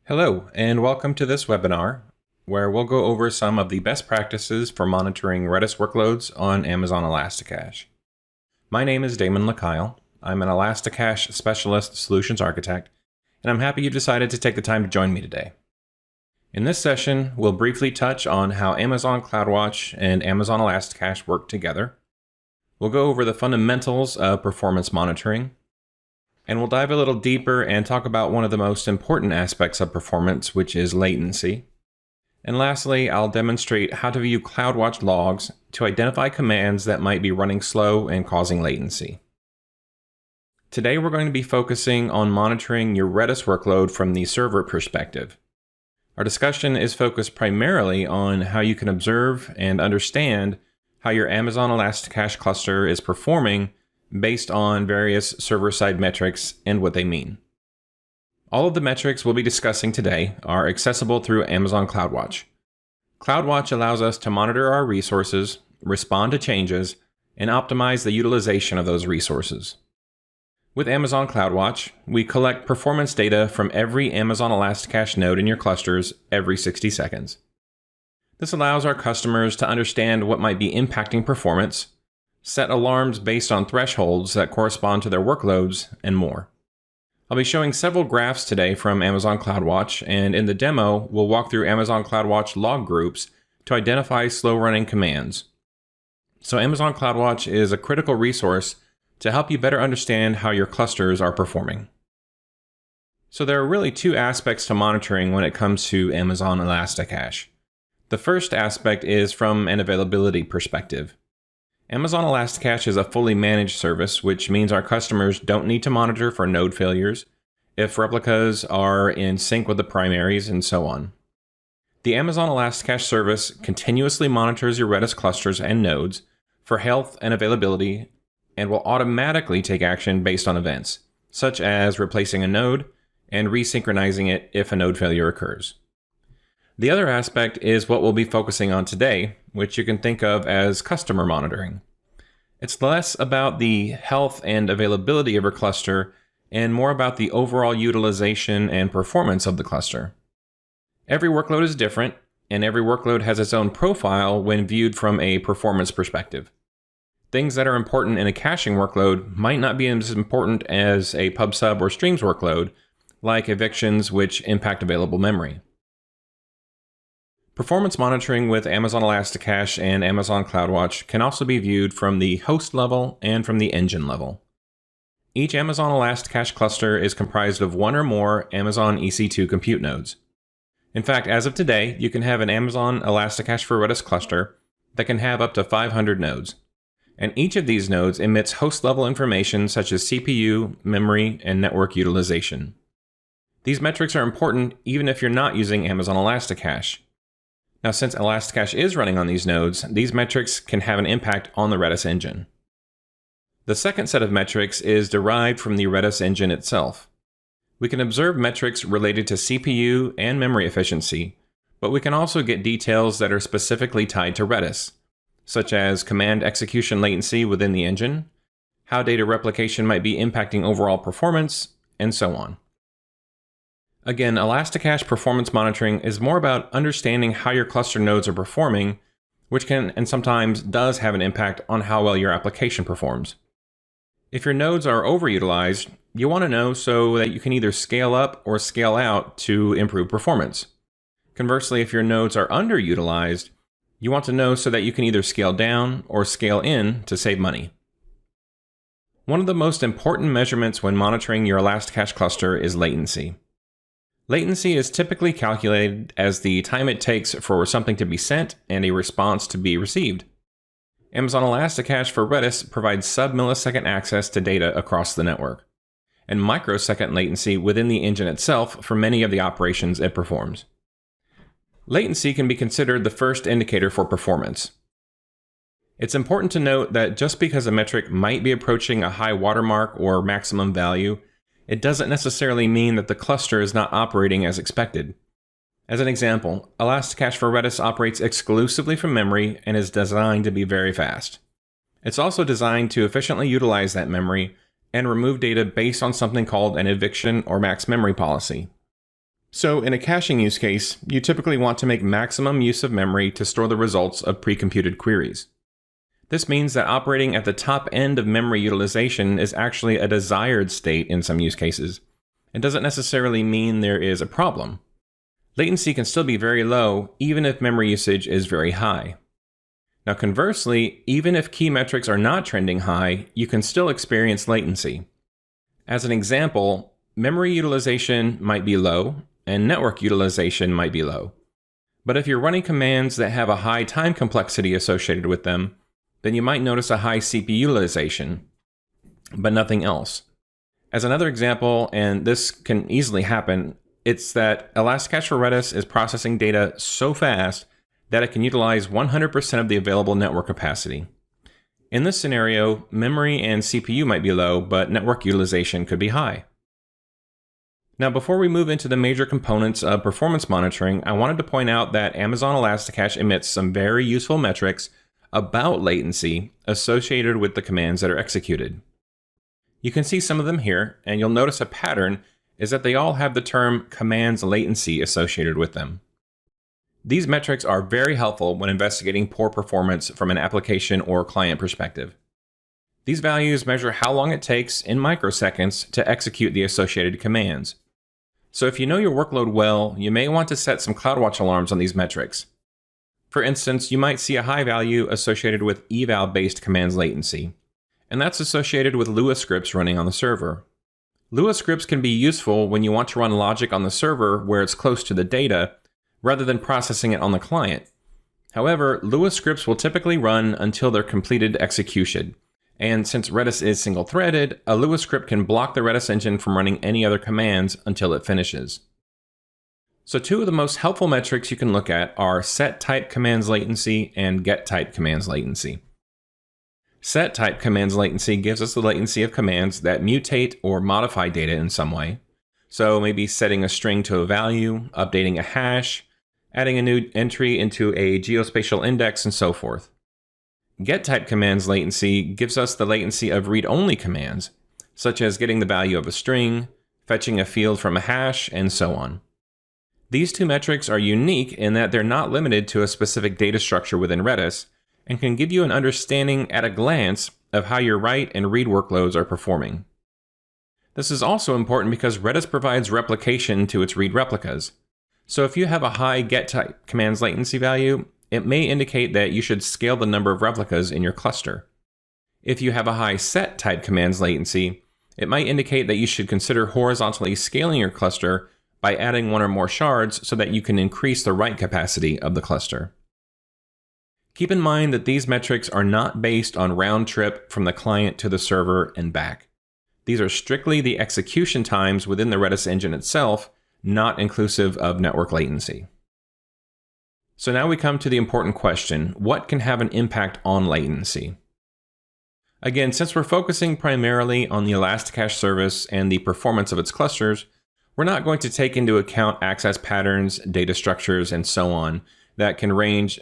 Hello, and welcome to this webinar, where we'll go over some of the best practices for monitoring Redis workloads on Amazon ElastiCache. My name is Damon LaKyle. I'm an ElastiCache Specialist Solutions Architect, and I'm happy you decided to take the time to join me today. In this session, we'll briefly touch on how Amazon CloudWatch and Amazon ElastiCache work together. We'll go over the fundamentals of performance monitoring, and we'll dive a little deeper and talk about one of the most important aspects of performance, which is latency. And lastly, I'll demonstrate how to view CloudWatch logs to identify commands that might be running slow and causing latency. Today, we're going to be focusing on monitoring your Redis workload from the server perspective. Our discussion is focused primarily on how you can observe and understand how your Amazon ElastiCache cluster is performing based on various server-side metrics and what they mean. All of the metrics we'll be discussing today are accessible through Amazon CloudWatch. CloudWatch allows us to monitor our resources, respond to changes, and optimize the utilization of those resources. With Amazon CloudWatch, we collect performance data from every Amazon ElastiCache node in your clusters every 60 seconds. This allows our customers to understand what might be impacting performance, set alarms based on thresholds that correspond to their workloads, and more. I'll be showing several graphs today from Amazon CloudWatch, and in the demo, we'll walk through Amazon CloudWatch log groups to identify slow-running commands. So Amazon CloudWatch is a critical resource to help you better understand how your clusters are performing. So there are really two aspects to monitoring when it comes to Amazon ElastiCache. The first aspect is from an availability perspective. Amazon ElastiCache is a fully managed service, which means our customers don't need to monitor for node failures, if replicas are in sync with the primaries, and so on. The Amazon ElastiCache service continuously monitors your Redis clusters and nodes for health and availability, and will automatically take action based on events, such as replacing a node and resynchronizing it if a node failure occurs. The other aspect is what we'll be focusing on today, which you can think of as customer monitoring. It's less about the health and availability of your cluster and more about the overall utilization and performance of the cluster. Every workload is different, and every workload has its own profile when viewed from a performance perspective. Things that are important in a caching workload might not be as important as a PubSub or Streams workload, like evictions, which impact available memory. Performance monitoring with Amazon ElastiCache and Amazon CloudWatch can also be viewed from the host level and from the engine level. Each Amazon ElastiCache cluster is comprised of one or more Amazon EC2 compute nodes. In fact, as of today, you can have an Amazon ElastiCache for Redis cluster that can have up to 500 nodes. And each of these nodes emits host-level information such as CPU, memory, and network utilization. These metrics are important even if you're not using Amazon ElastiCache. Now, since ElastiCache is running on these nodes, these metrics can have an impact on the Redis engine. The second set of metrics is derived from the Redis engine itself. We can observe metrics related to CPU and memory efficiency, but we can also get details that are specifically tied to Redis, such as command execution latency within the engine, how data replication might be impacting overall performance, and so on. Again, ElastiCache performance monitoring is more about understanding how your cluster nodes are performing, which can and sometimes does have an impact on how well your application performs. If your nodes are overutilized, you want to know so that you can either scale up or scale out to improve performance. Conversely, if your nodes are underutilized, you want to know so that you can either scale down or scale in to save money. One of the most important measurements when monitoring your ElastiCache cluster is latency. Latency is typically calculated as the time it takes for something to be sent and a response to be received. Amazon ElastiCache for Redis provides sub-millisecond access to data across the network, and microsecond latency within the engine itself for many of the operations it performs. Latency can be considered the first indicator for performance. It's important to note that just because a metric might be approaching a high watermark or maximum value, it doesn't necessarily mean that the cluster is not operating as expected. As an example, ElastiCache for Redis operates exclusively from memory and is designed to be very fast. It's also designed to efficiently utilize that memory and remove data based on something called an eviction or max memory policy. So in a caching use case, you typically want to make maximum use of memory to store the results of pre-computed queries. This means that operating at the top end of memory utilization is actually a desired state in some use cases. It doesn't necessarily mean there is a problem. Latency can still be very low, even if memory usage is very high. Now conversely, even if key metrics are not trending high, you can still experience latency. As an example, memory utilization might be low, and network utilization might be low. But if you're running commands that have a high time complexity associated with them, then you might notice a high CPU utilization, but nothing else. As another example, and this can easily happen, it's that ElastiCache for Redis is processing data so fast that it can utilize 100% of the available network capacity. In this scenario, memory and CPU might be low, but network utilization could be high. Now, before we move into the major components of performance monitoring, I wanted to point out that Amazon ElastiCache emits some very useful metrics about latency associated with the commands that are executed. You can see some of them here, and you'll notice a pattern is that they all have the term commands latency associated with them. These metrics are very helpful when investigating poor performance from an application or client perspective. These values measure how long it takes in microseconds to execute the associated commands. So if you know your workload well, you may want to set some CloudWatch alarms on these metrics. For instance, you might see a high value associated with eval-based commands latency, and that's associated with Lua scripts running on the server. Lua scripts can be useful when you want to run logic on the server where it's close to the data, rather than processing it on the client. However, Lua scripts will typically run until they're completed execution. And since Redis is single-threaded, a Lua script can block the Redis engine from running any other commands until it finishes. So two of the most helpful metrics you can look at are set-type commands latency and get-type commands latency. Set-type commands latency gives us the latency of commands that mutate or modify data in some way. So maybe setting a string to a value, updating a hash, adding a new entry into a geospatial index, and so forth. Get-type commands latency gives us the latency of read-only commands, such as getting the value of a string, fetching a field from a hash, and so on. These two metrics are unique in that they're not limited to a specific data structure within Redis, and can give you an understanding at a glance of how your write and read workloads are performing. This is also important because Redis provides replication to its read replicas. So if you have a high get-type commands latency value, it may indicate that you should scale the number of replicas in your cluster. If you have a high set-type commands latency, it might indicate that you should consider horizontally scaling your cluster by adding one or more shards so that you can increase the write capacity of the cluster. Keep in mind that these metrics are not based on round trip from the client to the server and back. These are strictly the execution times within the Redis engine itself, not inclusive of network latency. So now we come to the important question, what can have an impact on latency? Again, since we're focusing primarily on the ElastiCache service and the performance of its clusters, we're not going to take into account access patterns, data structures, and so on that can range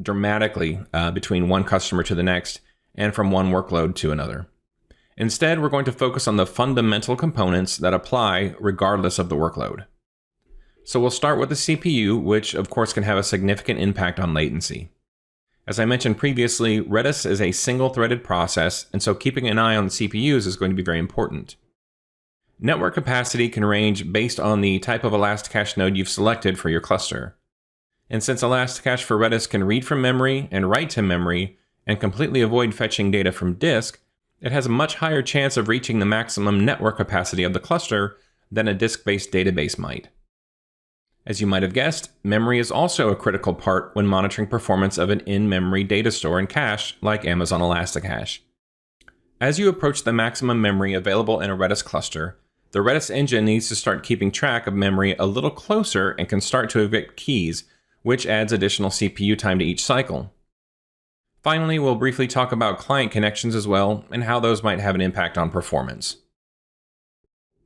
dramatically between one customer to the next and from one workload to another. Instead, we're going to focus on the fundamental components that apply regardless of the workload. So we'll start with the CPU, which of course can have a significant impact on latency. As I mentioned previously, Redis is a single-threaded process, and so keeping an eye on the CPUs is going to be very important. Network capacity can range based on the type of ElastiCache node you've selected for your cluster. And since ElastiCache for Redis can read from memory and write to memory and completely avoid fetching data from disk, it has a much higher chance of reaching the maximum network capacity of the cluster than a disk-based database might. As you might have guessed, memory is also a critical part when monitoring performance of an in-memory data store and cache like Amazon ElastiCache. As you approach the maximum memory available in a Redis cluster, the Redis engine needs to start keeping track of memory a little closer and can start to evict keys, which adds additional CPU time to each cycle. Finally, we'll briefly talk about client connections as well and how those might have an impact on performance.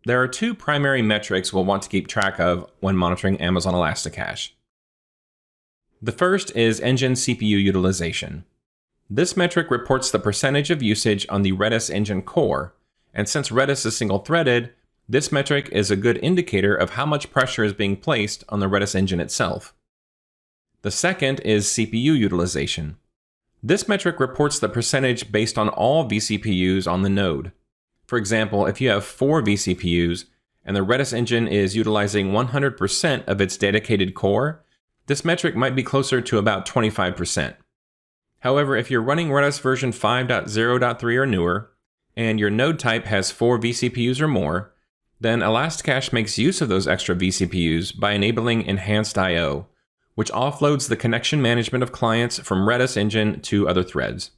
There are two primary metrics we'll want to keep track of when monitoring Amazon ElastiCache. The first is engine CPU utilization. This metric reports the percentage of usage on the Redis engine core, and since Redis is single-threaded, This metric is a good indicator of how much pressure is being placed on the Redis engine itself. The second is CPU utilization. This metric reports the percentage based on all vCPUs on the node. For example, if you have 4 vCPUs and the Redis engine is utilizing 100% of its dedicated core, this metric might be closer to about 25%. However, if you're running Redis version 5.0.3 or newer, and your node type has 4 vCPUs or more, then ElastiCache makes use of those extra vCPUs by enabling enhanced I/O, which offloads the connection management of clients from Redis engine to other threads.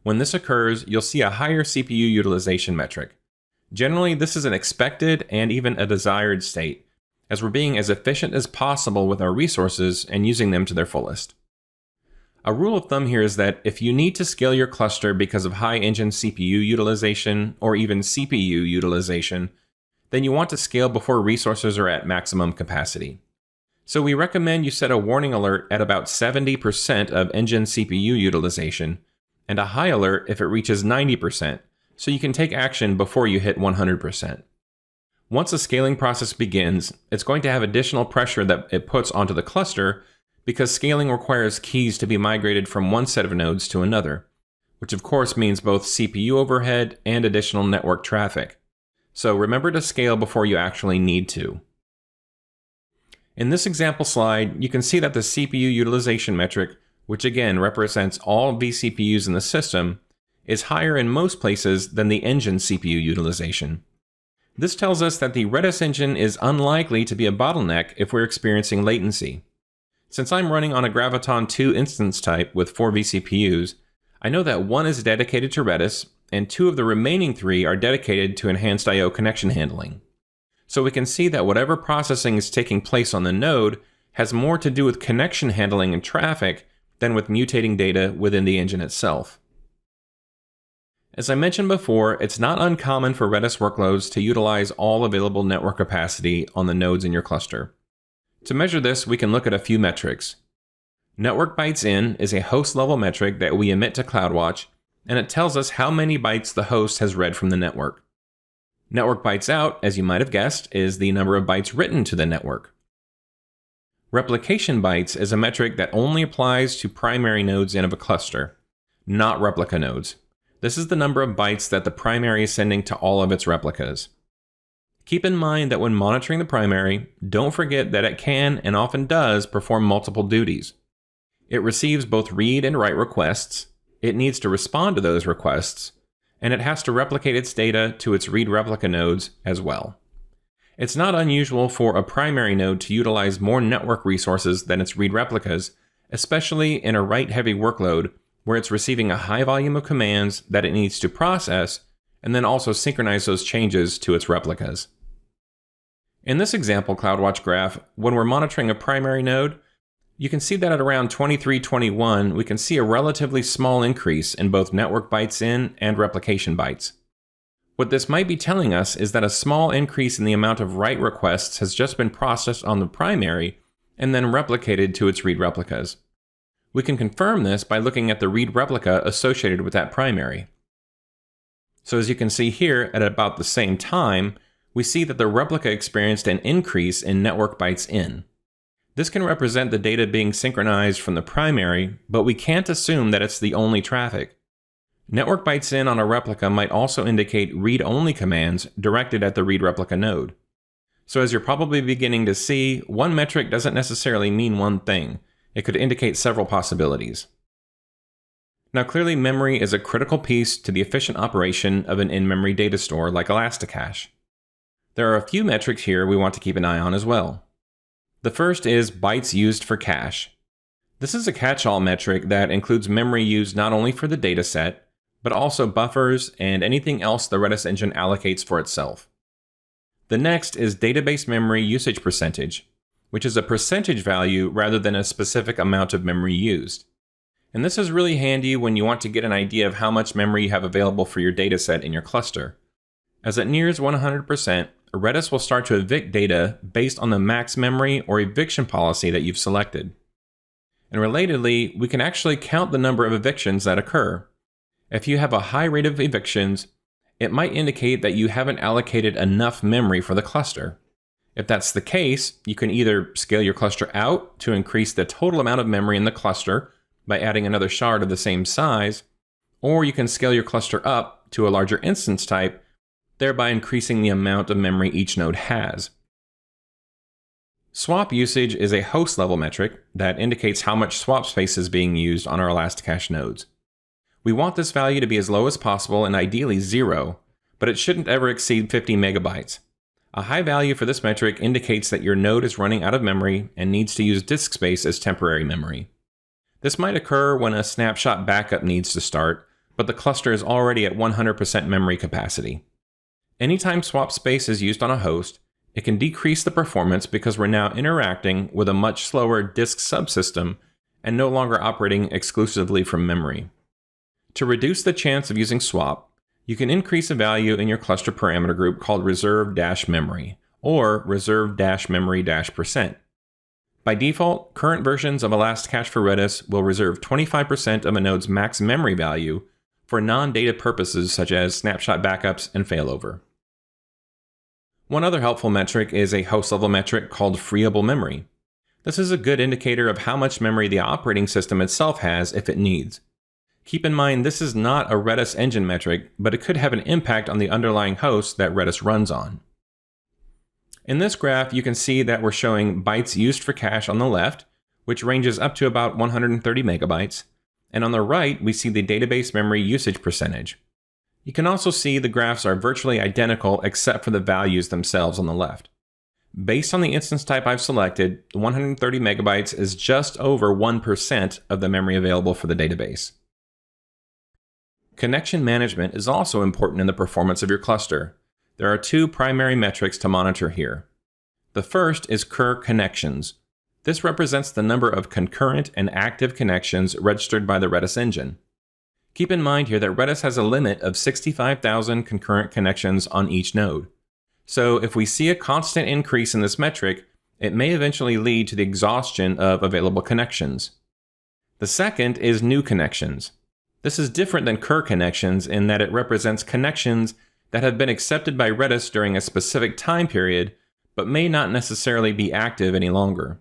When this occurs, you'll see a higher CPU utilization metric. Generally, this is an expected and even a desired state, as we're being as efficient as possible with our resources and using them to their fullest. A rule of thumb here is that if you need to scale your cluster because of high engine CPU utilization or even CPU utilization, then you want to scale before resources are at maximum capacity. So we recommend you set a warning alert at about 70% of engine CPU utilization, and a high alert if it reaches 90%, so you can take action before you hit 100%. Once the scaling process begins, it's going to have additional pressure that it puts onto the cluster because scaling requires keys to be migrated from one set of nodes to another, which of course means both CPU overhead and additional network traffic. So remember to scale before you actually need to. In this example slide, you can see that the CPU utilization metric, which again represents all vCPUs in the system, is higher in most places than the engine CPU utilization. This tells us that the Redis engine is unlikely to be a bottleneck if we're experiencing latency. Since I'm running on a Graviton 2 instance type with 4 vCPUs, I know that one is dedicated to Redis, and 2 of the remaining 3 are dedicated to enhanced I/O connection handling. So we can see that whatever processing is taking place on the node has more to do with connection handling and traffic than with mutating data within the engine itself. As I mentioned before, it's not uncommon for Redis workloads to utilize all available network capacity on the nodes in your cluster. To measure this, we can look at a few metrics. Network bytes in is a host-level metric that we emit to CloudWatch, and it tells us how many bytes the host has read from the network. Network bytes out, as you might have guessed, is the number of bytes written to the network. Replication bytes is a metric that only applies to primary nodes in of a cluster, not replica nodes. This is the number of bytes that the primary is sending to all of its replicas. Keep in mind that when monitoring the primary, don't forget that it can and often does perform multiple duties. It receives both read and write requests, it needs to respond to those requests, and it has to replicate its data to its read replica nodes as well. It's not unusual for a primary node to utilize more network resources than its read replicas, especially in a write-heavy workload where it's receiving a high volume of commands that it needs to process and then also synchronize those changes to its replicas. In this example CloudWatch graph, when we're monitoring a primary node, you can see that at around 2321, we can see a relatively small increase in both network bytes in and replication bytes. What this might be telling us is that a small increase in the amount of write requests has just been processed on the primary and then replicated to its read replicas. We can confirm this by looking at the read replica associated with that primary. So as you can see here, at about the same time, we see that the replica experienced an increase in network bytes in. This can represent the data being synchronized from the primary, but we can't assume that it's the only traffic. Network bytes in on a replica might also indicate read-only commands directed at the read replica node. So as you're probably beginning to see, one metric doesn't necessarily mean one thing. It could indicate several possibilities. Now clearly memory is a critical piece to the efficient operation of an in-memory data store like ElastiCache. There are a few metrics here we want to keep an eye on as well. The first is bytes used for cache. This is a catch-all metric that includes memory used not only for the dataset, but also buffers and anything else the Redis engine allocates for itself. The next is database memory usage percentage, which is a percentage value rather than a specific amount of memory used. And this is really handy when you want to get an idea of how much memory you have available for your dataset in your cluster. As it nears 100%, Redis will start to evict data based on the max memory or eviction policy that you've selected. And relatedly, we can actually count the number of evictions that occur. If you have a high rate of evictions, it might indicate that you haven't allocated enough memory for the cluster. If that's the case, you can either scale your cluster out to increase the total amount of memory in the cluster by adding another shard of the same size, or you can scale your cluster up to a larger instance type, thereby increasing the amount of memory each node has. Swap usage is a host-level metric that indicates how much swap space is being used on our ElastiCache nodes. We want this value to be as low as possible and ideally 0, but it shouldn't ever exceed 50 megabytes. A high value for this metric indicates that your node is running out of memory and needs to use disk space as temporary memory. This might occur when a snapshot backup needs to start, but the cluster is already at 100% memory capacity. Anytime swap space is used on a host, it can decrease the performance because we're now interacting with a much slower disk subsystem and no longer operating exclusively from memory. To reduce the chance of using swap, you can increase a value in your cluster parameter group called reserve-memory, or reserve-memory-%. By default, current versions of ElastiCache for Redis will reserve 25% of a node's max memory value for non-data purposes such as snapshot backups and failover. One other helpful metric is a host-level metric called freeable memory. This is a good indicator of how much memory the operating system itself has if it needs. Keep in mind this is not a Redis engine metric, but it could have an impact on the underlying host that Redis runs on. In this graph, you can see that we're showing bytes used for cache on the left, which ranges up to about 130 megabytes, and on the right, we see the database memory usage percentage. You can also see the graphs are virtually identical except for the values themselves on the left. Based on the instance type I've selected, 130 megabytes is just over 1% of the memory available for the database. Connection management is also important in the performance of your cluster. There are two primary metrics to monitor here. The first is cur connections. This represents the number of concurrent and active connections registered by the Redis engine. Keep in mind here that Redis has a limit of 65,000 concurrent connections on each node. So if we see a constant increase in this metric, it may eventually lead to the exhaustion of available connections. The second is new connections. This is different than cur connections in that it represents connections that have been accepted by Redis during a specific time period, but may not necessarily be active any longer.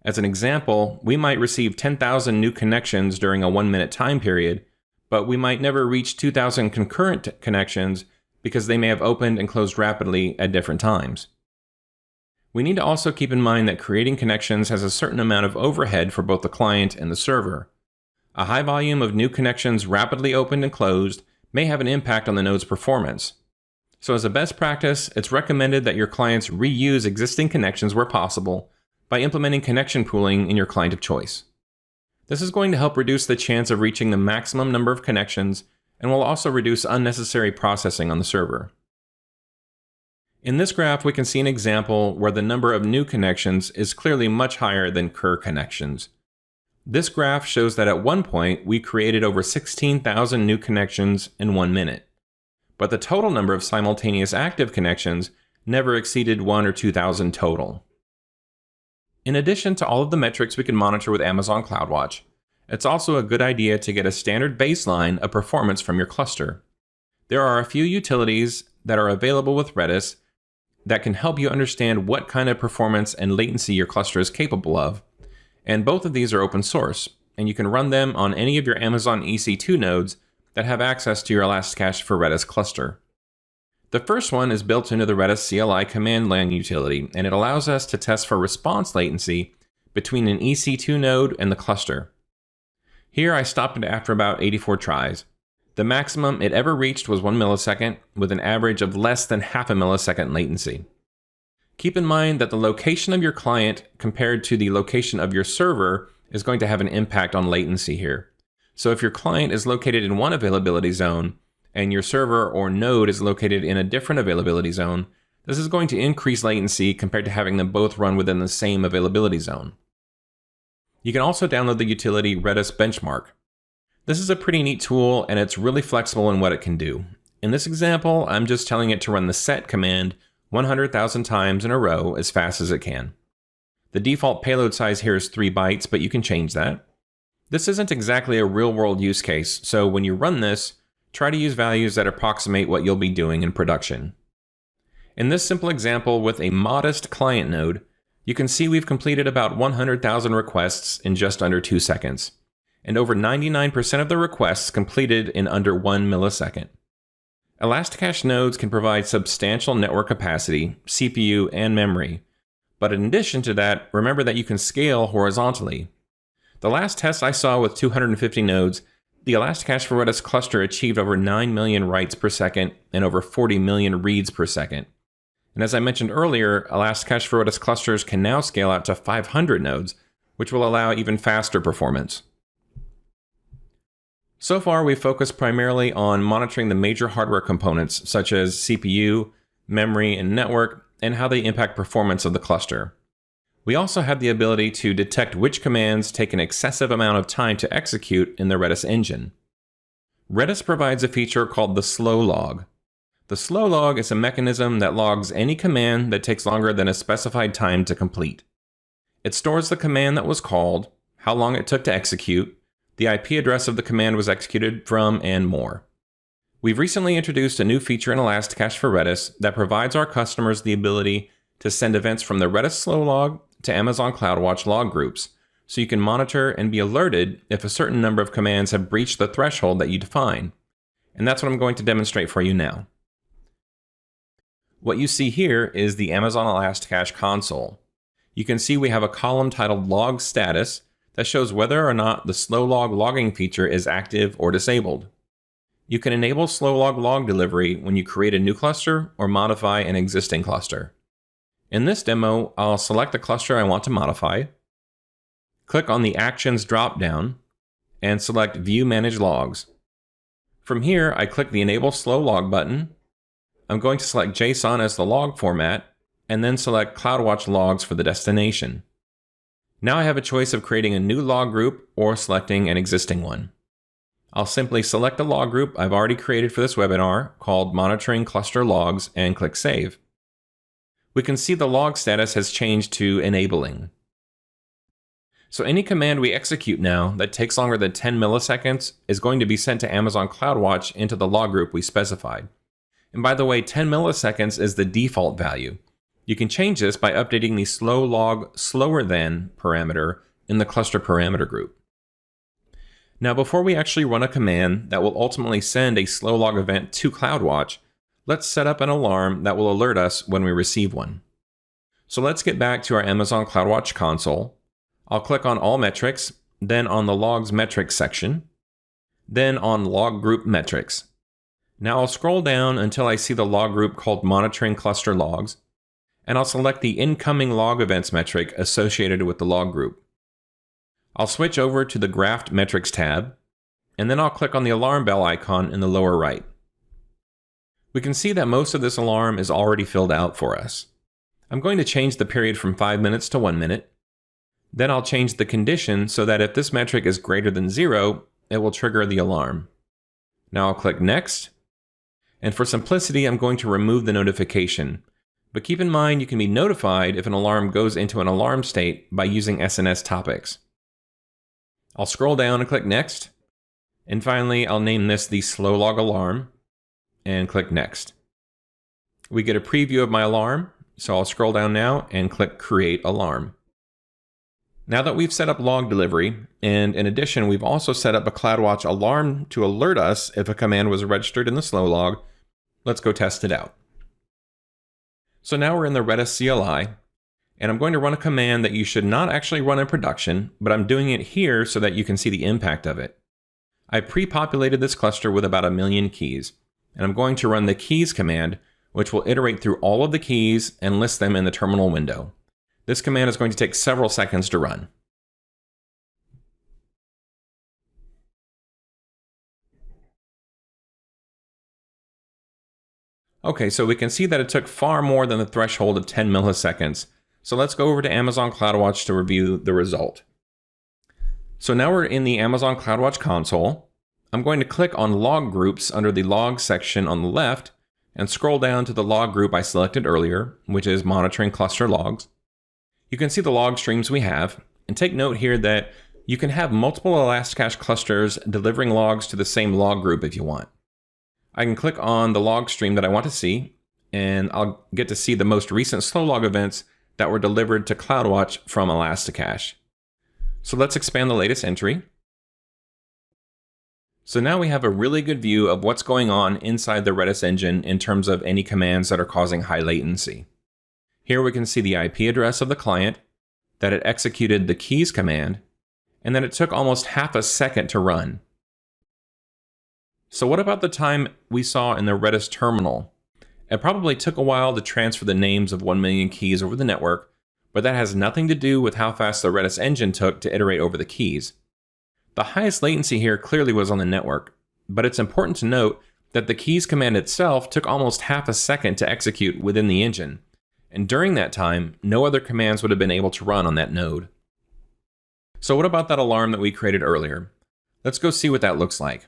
As an example, we might receive 10,000 new connections during a 1-minute time period, but we might never reach 2,000 concurrent connections because they may have opened and closed rapidly at different times. We need to also keep in mind that creating connections has a certain amount of overhead for both the client and the server. A high volume of new connections rapidly opened and closed may have an impact on the node's performance. So as a best practice, it's recommended that your clients reuse existing connections where possible by implementing connection pooling in your client of choice. This is going to help reduce the chance of reaching the maximum number of connections and will also reduce unnecessary processing on the server. In this graph, we can see an example where the number of new connections is clearly much higher than cur connections. This graph shows that at one point, we created over 16,000 new connections in 1 minute. But the total number of simultaneous active connections never exceeded 1,000 or 2,000 total. In addition to all of the metrics we can monitor with Amazon CloudWatch, it's also a good idea to get a standard baseline of performance from your cluster. There are a few utilities that are available with Redis that can help you understand what kind of performance and latency your cluster is capable of, and both of these are open source, and you can run them on any of your Amazon EC2 nodes that have access to your ElastiCache for Redis cluster. The first one is built into the Redis CLI command line utility, and it allows us to test for response latency between an EC2 node and the cluster. Here I stopped it after about 84 tries. The maximum it ever reached was 1 millisecond, with an average of less than half a millisecond latency. Keep in mind that the location of your client compared to the location of your server is going to have an impact on latency here. So if your client is located in one availability zone, and your server or node is located in a different availability zone, this is going to increase latency compared to having them both run within the same availability zone. You can also download the utility Redis Benchmark. This is a pretty neat tool, and it's really flexible in what it can do. In this example, I'm just telling it to run the set command 100,000 times in a row as fast as it can. The default payload size here is 3 bytes, but you can change that. This isn't exactly a real-world use case, so when you run this, Try to use values that approximate what you'll be doing in production. In this simple example with a modest client node, you can see we've completed about 100,000 requests in just under 2 seconds, and over 99% of the requests completed in under 1 millisecond. ElastiCache nodes can provide substantial network capacity, CPU, and memory, but in addition to that, remember that you can scale horizontally. The last test I saw with 250 nodes, the ElastiCache for Redis cluster achieved over 9 million writes per second and over 40 million reads per second. And as I mentioned earlier, ElastiCache for Redis clusters can now scale out to 500 nodes, which will allow even faster performance. So far, we've focused primarily on monitoring the major hardware components such as CPU, memory, and network, and how they impact performance of the cluster. We also have the ability to detect which commands take an excessive amount of time to execute in the Redis engine. Redis provides a feature called the slow log. The slow log is a mechanism that logs any command that takes longer than a specified time to complete. It stores the command that was called, how long it took to execute, the IP address of the command was executed from, and more. We've recently introduced a new feature in ElastiCache for Redis that provides our customers the ability to send events from the Redis slow log to Amazon CloudWatch log groups, so you can monitor and be alerted if a certain number of commands have breached the threshold that you define. And that's what I'm going to demonstrate for you now. What you see here is the Amazon ElastiCache console. You can see we have a column titled Log Status that shows whether or not the slow log logging feature is active or disabled. You can enable slow log delivery when you create a new cluster or modify an existing cluster. In this demo, I'll select the cluster I want to modify, click on the Actions drop-down, and select View Manage Logs. From here, I click the Enable Slow Log button. I'm going to select JSON as the log format, and then select CloudWatch logs for the destination. Now I have a choice of creating a new log group or selecting an existing one. I'll simply select a log group I've already created for this webinar called Monitoring Cluster Logs and click Save. We can see the log status has changed to Enabling. So any command we execute now that takes longer than 10 milliseconds is going to be sent to Amazon CloudWatch into the log group we specified. And by the way, 10 milliseconds is the default value. You can change this by updating the slow log slower than parameter in the cluster parameter group. Now, before we actually run a command that will ultimately send a slow log event to CloudWatch, let's set up an alarm that will alert us when we receive one. So let's get back to our Amazon CloudWatch console. I'll click on All Metrics, then on the Logs Metrics section, then on Log Group Metrics. Now I'll scroll down until I see the log group called Monitoring Cluster Logs, and I'll select the Incoming Log Events metric associated with the log group. I'll switch over to the Graphed Metrics tab, and then I'll click on the alarm bell icon in the lower right. We can see that most of this alarm is already filled out for us. I'm going to change the period from 5 minutes to 1 minute. Then I'll change the condition so that if this metric is greater than 0, it will trigger the alarm. Now I'll click Next. And for simplicity, I'm going to remove the notification. But keep in mind you can be notified if an alarm goes into an alarm state by using SNS topics. I'll scroll down and click Next. And finally, I'll name this the slow log alarm and click Next. We get a preview of my alarm, so I'll scroll down now and click Create Alarm. Now that we've set up log delivery, and in addition, we've also set up a CloudWatch alarm to alert us if a command was registered in the slow log, let's go test it out. So now we're in the Redis CLI, and I'm going to run a command that you should not actually run in production, but I'm doing it here so that you can see the impact of it. I pre-populated this cluster with about 1 million keys, and I'm going to run the keys command, which will iterate through all of the keys and list them in the terminal window. This command is going to take several seconds to run. Okay, so we can see that it took far more than the threshold of 10 milliseconds. So let's go over to Amazon CloudWatch to review the result. So now we're in the Amazon CloudWatch console. I'm going to click on Log Groups under the Log section on the left and scroll down to the log group I selected earlier, which is Monitoring Cluster Logs. You can see the log streams we have, and take note here that you can have multiple ElastiCache clusters delivering logs to the same log group if you want. I can click on the log stream that I want to see, and I'll get to see the most recent slow log events that were delivered to CloudWatch from ElastiCache. So let's expand the latest entry. So now we have a really good view of what's going on inside the Redis engine in terms of any commands that are causing high latency. Here we can see the IP address of the client, that it executed the keys command, and that it took almost half a second to run. So what about the time we saw in the Redis terminal? It probably took a while to transfer the names of 1 million keys over the network, but that has nothing to do with how fast the Redis engine took to iterate over the keys. The highest latency here clearly was on the network, but it's important to note that the keys command itself took almost half a second to execute within the engine, and during that time, no other commands would have been able to run on that node. So what about that alarm that we created earlier? Let's go see what that looks like.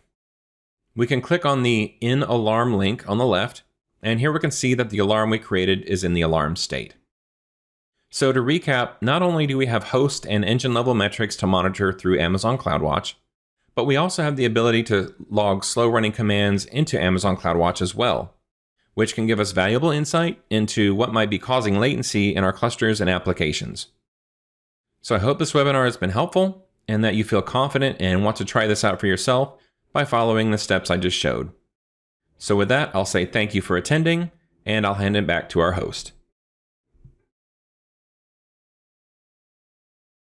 We can click on the In Alarm link on the left, and here we can see that the alarm we created is in the alarm state. So to recap, not only do we have host and engine level metrics to monitor through Amazon CloudWatch, but we also have the ability to log slow running commands into Amazon CloudWatch as well, which can give us valuable insight into what might be causing latency in our clusters and applications. So I hope this webinar has been helpful and that you feel confident and want to try this out for yourself by following the steps I just showed. So with that, I'll say thank you for attending, and I'll hand it back to our host.